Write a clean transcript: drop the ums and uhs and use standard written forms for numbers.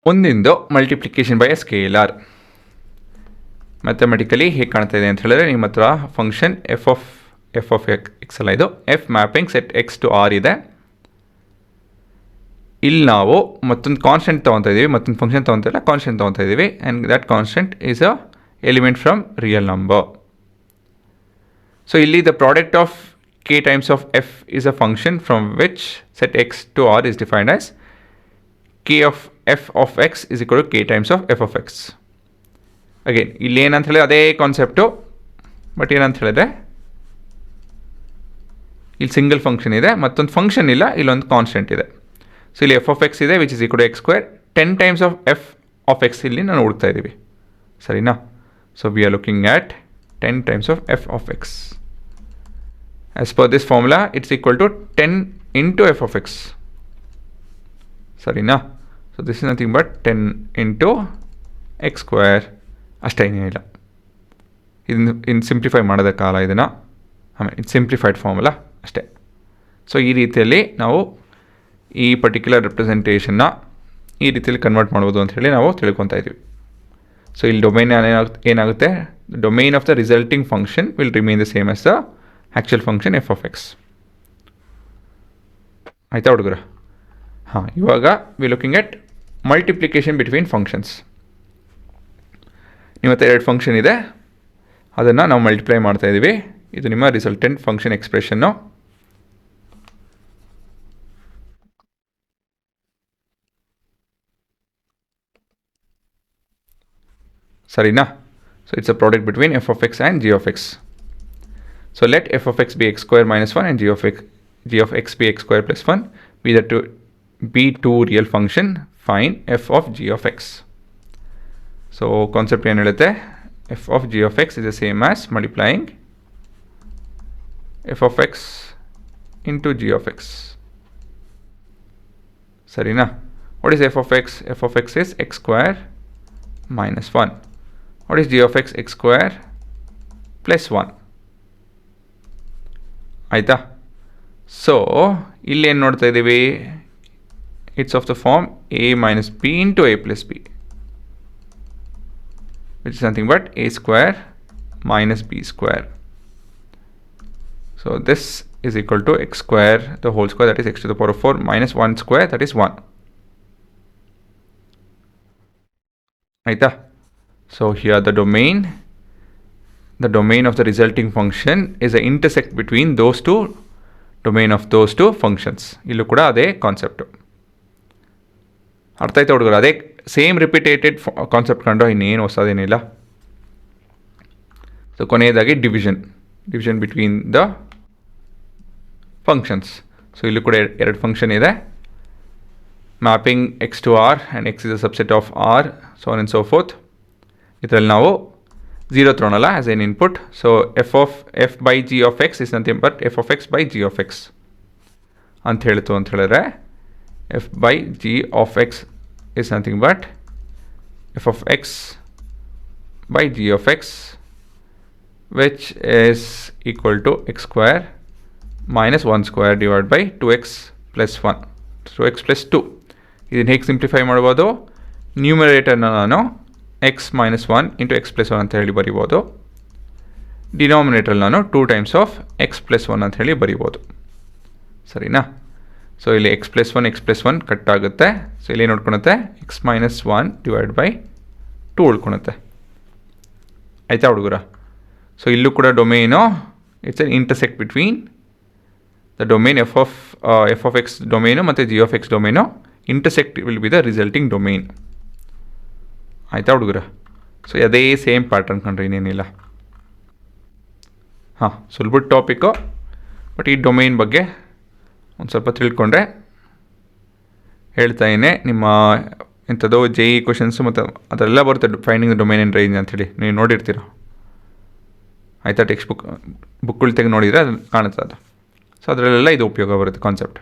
ಮುಂದಿಂದು multiplication by A scalar. Mathematically ಹೇಗೆ ಕಾಣ್ತಾ ಇದೆ ಅಂತ ಹೇಳಿದ್ರೆ, ನಿಮ್ಮ ಹತ್ರ ಫಂಕ್ಷನ್ ಎಫ್ ಆಫ್ ಎಕ್ಸ್ ಅಲ್ಲ, ಇದು F mapping set X to R ಇದೆ. ಇಲ್ಲಿ ನಾವು ಮತ್ತೊಂದು ಕಾನ್ಸ್ಟೆಂಟ್ ತೊಗೊತಾ ಇದ್ದೀವಿ, ಮತ್ತೊಂದು ಫಂಕ್ಷನ್ ತೊಗೊತಾ ಇಲ್ಲ, ಕಾನ್ಸ್ಟೆಂಟ್ ತೊಗೊತಾ ಇದ್ದೀವಿ. And that constant is a element from real number. So ಇಲ್ಲಿ the product of k times of f is a function from which set x to r is defined as k of f of x is equal to k times of f of x. Again ಇಲ್ಲಿ ಏನಂತ ಹೇಳಿದ್ರೆ ಅದೇ concept, but ಏನಂತ ಹೇಳಿದ್ರೆ ಇಲ್ಲಿ single function ಇದೆ, ಮತ್ತೊಂದು function ಇಲ್ಲ, ಇಲ್ಲೊಂದು ಕಾನ್ಸ್ಟೆಂಟ್ ಇದೆ. ಸೊ ಇಲ್ಲಿ ಎಫ್ ಆಫ್ ಎಕ್ಸ್ ಇದೆ which is equal to X square 10 times of F of X ಇಲ್ಲಿ ನಾವು ಹುಡುಕ್ತಾ ಇದ್ದೀವಿ, ಸರಿನಾ? So we are looking at 10 times of F of X. As per this formula, it's equal to 10 into f of x. Sorry, na. So this is nothing but 10 into x square. ಅಷ್ಟೇ ಏನಿಲ್ಲ. ಇನ್ನು simplify ಮಾಡೋದಕ್ಕಾಗಲ್ಲ ಇದನ್ನು, ಆಮೇಲೆ ಇದು simplified formula ಅಷ್ಟೇ. So ಈ ರೀತಿಯಲ್ಲಿ ನಾವು ಈ ಪರ್ಟಿಕ್ಯುಲರ್ ರೆಪ್ರೆಸೆಂಟೇಷನ್ನ ಈ ರೀತಿಯಲ್ಲಿ ಕನ್ವರ್ಟ್ ಮಾಡ್ಬೋದು ಅಂತ ಹೇಳಿ ನಾವು ತಿಳ್ಕೊತಾ ಇದ್ದೀವಿ. ಸೊ ಇಲ್ಲಿ ಡೊಮೈನ್ ಏನಾಗುತ್ತೆ, domain of the resulting function will remain the same as the actual function F of X. ಆಯಿತಾ ಹುಡುಗರ? ಹಾಂ, ಇವಾಗ we looking at multiplication between functions. ನಿಮ್ಮ ಹತ್ರ 2 ಫಂಕ್ಷನ್ ಇದೆ, ಅದನ್ನು ನಾವು ಮಲ್ಟಿಪ್ಲೈ ಮಾಡ್ತಾಯಿದ್ದೀವಿ. ಇದು ನಿಮ್ಮ ರಿಸಲ್ಟೆಂಟ್ ಫಂಕ್ಷನ್ ಎಕ್ಸ್ಪ್ರೆಷನ್ನು. ಸರಿನಾ? So it's a product between F of X and G of X. So let f of x be x square minus 1 and g of x be x square plus 1 be two real function. Find f of g of x. So concept ಏನು ಹೇಳುತ್ತೆ, f of g of x is the same as multiplying f of x into g of x. ಸರಿನಾ? What is f of x? f of x is x square minus 1. What is g of x? x square plus 1. ಆಯಿತಾ? So ಇಲ್ಲಿ ಏನು ನೋಡ್ತಾ ಇದ್ದೀವಿ, it's of the form a minus b into a plus b, which is nothing but a square minus b square. So this is equal to x square the whole square, that is x to the power of 4 minus 1 square, that is 1. ಆಯಿತಾ? So here the domain of the resulting function is an intersect between those two domain of those two functions. ಇಲ್ಲೂ ಕೂಡ ಅದೇ concept. ಅರ್ಥ ಆಯ್ತಾ ಹುಡುಗರು? ಅದೇ same ರಿಪಿಟೇಟೆಡ್ concept ಕಂಡು ಇನ್ನೇನು ಹೊಸದೇನಿಲ್ಲ. ಸೊ ಕೊನೆಯದಾಗಿ division between the functions. So ಇಲ್ಲೂ ಕೂಡ 2 ಫಂಕ್ಷನ್ ಇದೆ, mapping X to R and X is a subset of R, so on and so forth. ಇದರಲ್ಲಿ ನಾವು 0 ತಗೊಳಲ್ಲ as an input. So F by G of X is nothing but F of X by G of X ಅಂತ ಹೇಳಿದ್ರೆ F by G of X is nothing but F of X by G of X which is equal to X square minus 1 square divide by 2x plus 1, 2x plus 2. ಇದನ್ನು ಹೇಗೆ simplify ಮಾಡ್ಬೋದು, ನ್ಯೂಮರೇಟರ್ನ ನಾನು x minus 1 into x plus 1 ಅಂತ ಹೇಳಿ ಬರಿಬೋದು, ಡಿನಾಮಿನೇಟ್ರಲ್ಲಿ ನಾನು 2 times of x plus 1 ಅಂತ ಹೇಳಿ ಬರಿಬೋದು, ಸರಿನಾ? ಸೊ ಇಲ್ಲಿ x plus 1 ಕಟ್ ಆಗುತ್ತೆ. ಸೊ ಇಲ್ಲಿ ಏನು ಉಳ್ಕೊಳುತ್ತೆ, x minus 1 ಡಿವೈಡ್ ಬೈ 2 ಉಳ್ಕೊಳುತ್ತೆ. ಆಯಿತಾ ಹುಡುಗರ? ಸೊ ಇಲ್ಲೂ ಕೂಡ domain it's an intersect between the domain f of x domain ಮತ್ತು g of x domain. Intersect will be the resulting domain. ಆಯಿತಾ ಹುಡುಗರ? ಸೊ ಅದೇ ಸೇಮ್ ಪ್ಯಾಟರ್ನ್ ಕಂಡ್ರೆ ಇನ್ನೇನಿಲ್ಲ. ಹಾಂ, ಸುಲಭದ ಟಾಪಿಕ್ಕು, ಬಟ್ ಈ ಡೊಮೈನ್ ಬಗ್ಗೆ ಒಂದು ಸ್ವಲ್ಪ ತಿಳ್ಕೊಂಡ್ರೆ ಹೇಳ್ತಾಯಿನೇ ನಿಮ್ಮ ಎಂಥದ್ದು JEE ಕ್ವಶನ್ಸು ಮತ್ತು ಅದೆಲ್ಲ ಬರುತ್ತೆ, finding the domain and range ಅಂಥೇಳಿ ನೀವು ನೋಡಿರ್ತೀರ. ಆಯಿತಾ? ಟೆಕ್ಸ್ಟ್ ಬುಕ್ಗಳು ತೆಗೆದು ನೋಡಿದರೆ ಅದು ಕಾಣುತ್ತೆ ಅದು. ಸೊ ಅದರಲ್ಲೆಲ್ಲ ಇದು ಉಪಯೋಗ ಬರುತ್ತೆ ಕಾನ್ಸೆಪ್ಟ್.